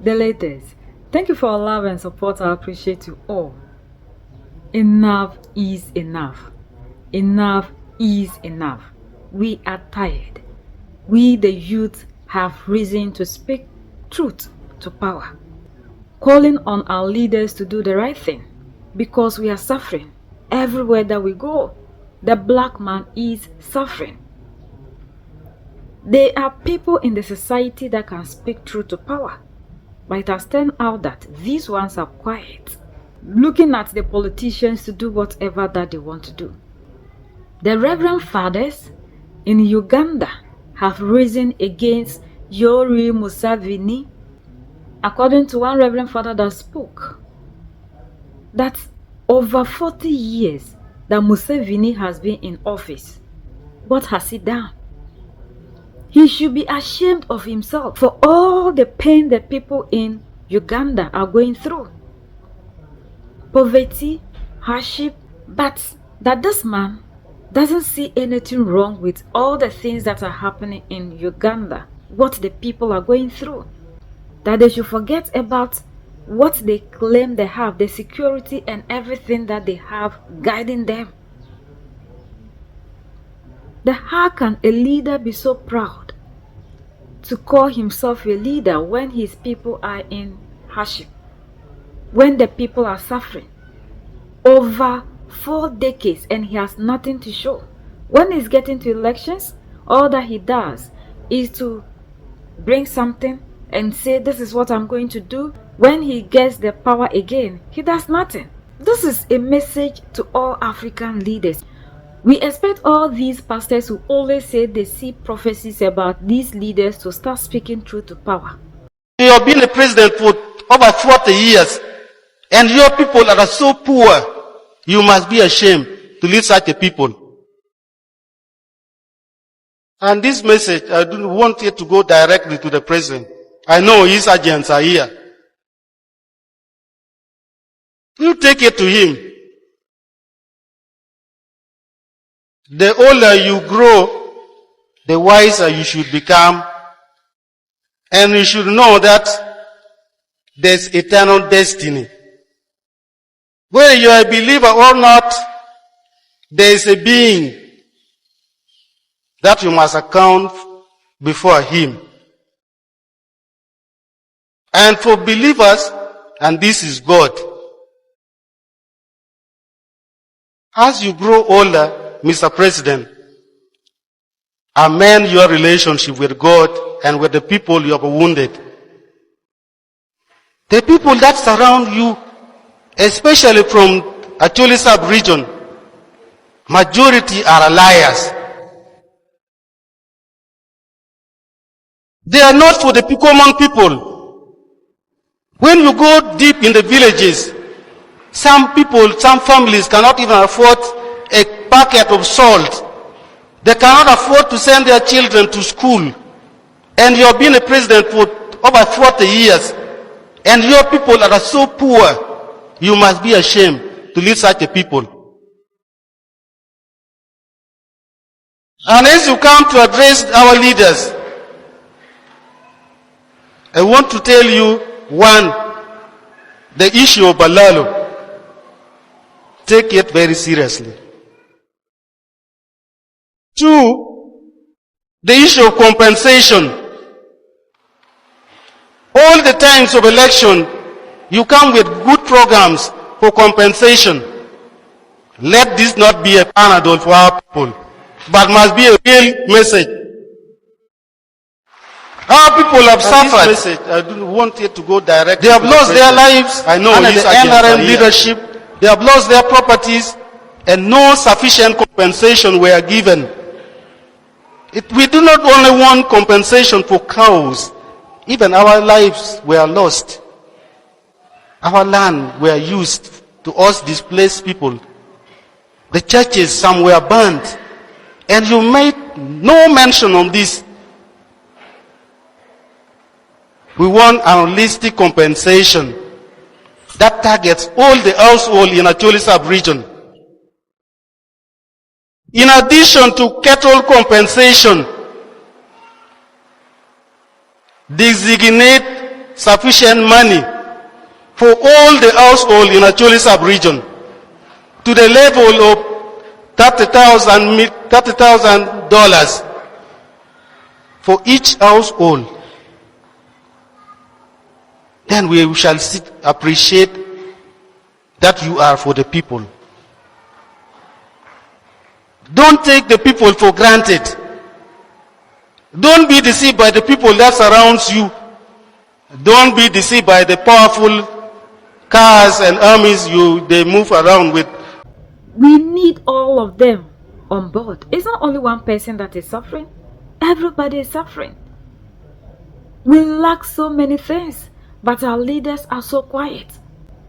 the latest. Thank you for your love and support. I appreciate you all. Enough is enough. Enough is enough. We are tired. We, the youth, have reason to speak truth to power, calling on our leaders to do the right thing, because we are suffering. Everywhere that we go, the black man is suffering. There are people in the society that can speak truth to power, but it has turned out that these ones are quiet, looking at the politicians to do whatever that they want to do. The Reverend Fathers in Uganda have risen against Yoweri Museveni, according to one Reverend Father that spoke, that over 40 years that Museveni has been in office. What has he done? He should be ashamed of himself for all the pain that people in Uganda are going through. Poverty, hardship, but that this man doesn't see anything wrong with all the things that are happening in Uganda, what the people are going through. That they should forget about what they claim they have, the security and everything that they have guiding them. How can a leader be so proud to call himself a leader when his people are in hardship, when the people are suffering? Over 4 decades and he has nothing to show. When he's getting to elections, all that he does is to bring something and say, this is what I'm going to do. When he gets the power again, he does nothing. This is a message to all African leaders. We expect all these pastors who always say they see prophecies about these leaders to start speaking truth to power. You have been a president for over 40 years, and your people are so poor. You must be ashamed to lead such a people. And this message, I don't want it to go directly to the president. I know his agents are here. You take it to him. The older you grow, the wiser you should become. And you should know that there's eternal destiny. Whether you are a believer or not, there is a being that you must account before him. And for believers, and this is God. As you grow older, Mr. President, amend your relationship with God and with the people you have wounded. The people that surround you, especially from Acholi sub-region, majority are liars. They are not for the common people. When you go deep in the villages, some people, some families cannot even afford a packet of salt. They cannot afford to send their children to school. And you have been a president for over 40 years. And your people are so poor. You must be ashamed to lead such a people. And as you come to address our leaders, I want to tell you, one, the issue of Balalo. Take it very seriously. Two, the issue of compensation. All the times of election, you come with good programs for compensation. Let this not be a Panadol for our people, but must be a real message. Our people have suffered. This message, I don't want it to go directly. They have lost their lives. I know under the NRM leadership. They have lost their properties, and no sufficient compensation were given. We do not only want compensation for cows. Even our lives were lost. Our land were used to us displaced people. The churches, some were burnt. And you made no mention of this. We want a holistic compensation that targets all the households in Acholi sub-region. In addition to cattle compensation, designate sufficient money for all the households in Acholi sub-region to the level of $30,000 for each household, then we shall appreciate that you are for the people. Don't take the people for granted. Don't be deceived by the people that surrounds you. Don't be deceived by the powerful cars and armies they move around with. We need all of them on board. It's not only one person that is suffering. Everybody is suffering. We lack so many things, but our leaders are so quiet.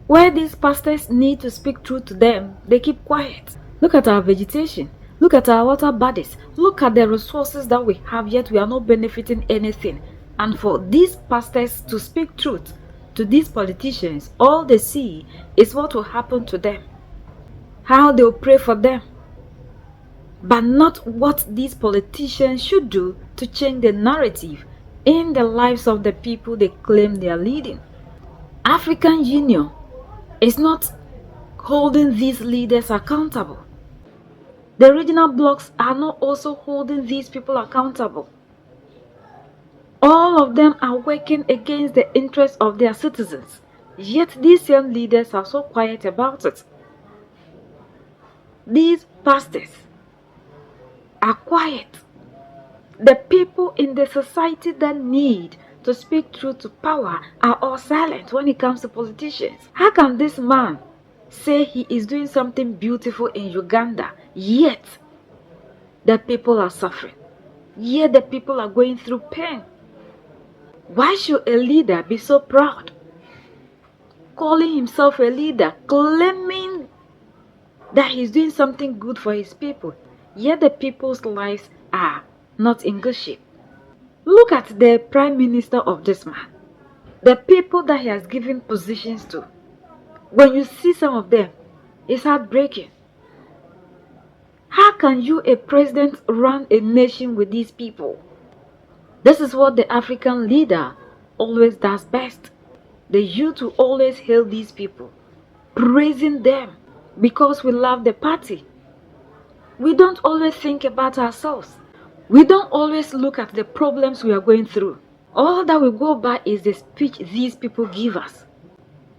Where these pastors need to speak truth to them, they keep quiet. Look at our vegetation. Look at our water bodies. Look at the resources that we have, yet we are not benefiting anything. And for these pastors to speak truth to these politicians, all they see is what will happen to them, how they will pray for them, but not what these politicians should do to change the narrative in the lives of the people they claim they are leading. African Union is not holding these leaders accountable. The regional blocs are not also holding these people accountable. All of them are working against the interests of their citizens, yet these young leaders are so quiet about it. These pastors are quiet. The people in the society that need to speak truth to power are all silent when it comes to politicians. How can this man say he is doing something beautiful in Uganda, yet the people are suffering, yet the people are going through pain? Why should a leader be so proud, calling himself a leader, claiming that he's doing something good for his people, yet the people's lives are not in good shape? Look at the prime minister of this man, the people that he has given positions to. When you see some of them, it's heartbreaking. How can you, a president, run a nation with these people? This is what the African leader always does best. The youth will always hail these people, praising them because we love the party. We don't always think about ourselves. We don't always look at the problems we are going through. All that we go by is the speech these people give us.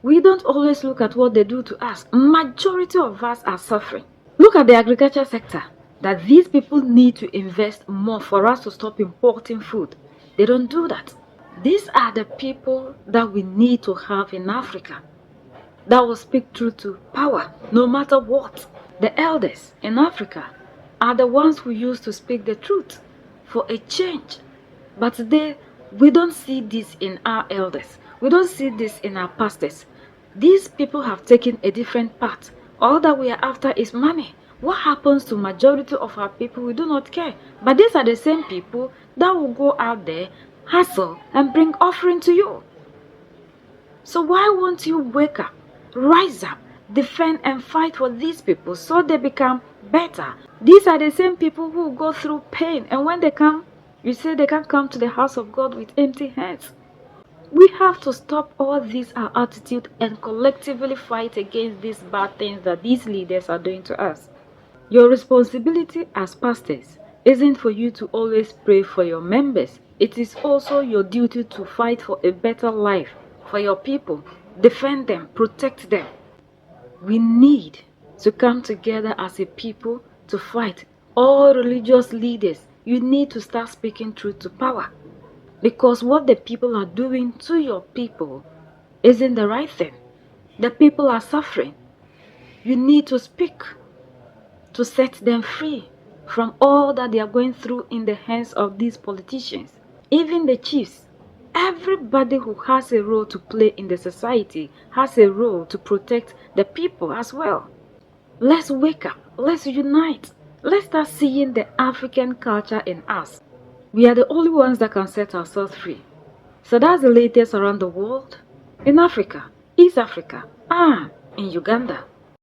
We don't always look at what they do to us. Majority of us are suffering. Look at the agriculture sector, that these people need to invest more for us to stop importing food. They don't do that. These are the people that we need to have in Africa, that will speak truth to power no matter what. The elders in Africa are the ones who used to speak the truth for a change. But we don't see this in our elders. We don't see this in our pastors. These people have taken a different path. All that we are after is money. What happens to majority of our people, we do not care. But these are the same people that will go out there, hustle, and bring offering to you. So why won't you wake up, rise up, defend and fight for these people so they become better? These are the same people who go through pain, and when they come, you say they can't come to the house of God with empty hands. We have to stop all this, our attitude, and collectively fight against these bad things that these leaders are doing to us. Your responsibility as pastors isn't for you to always pray for your members. It is also your duty to fight for a better life for your people, defend them, protect them. We need to come together as a people to fight. All religious leaders, you need to start speaking truth to power. Because what the people are doing to your people isn't the right thing. The people are suffering. You need to speak to set them free from all that they are going through in the hands of these politicians. Even the chiefs, everybody who has a role to play in the society has a role to protect the people as well. Let's wake up. Let's unite. Let's start seeing the African culture in us. We are the only ones that can set ourselves free. So that's the latest around the world. In Africa, East Africa, in Uganda.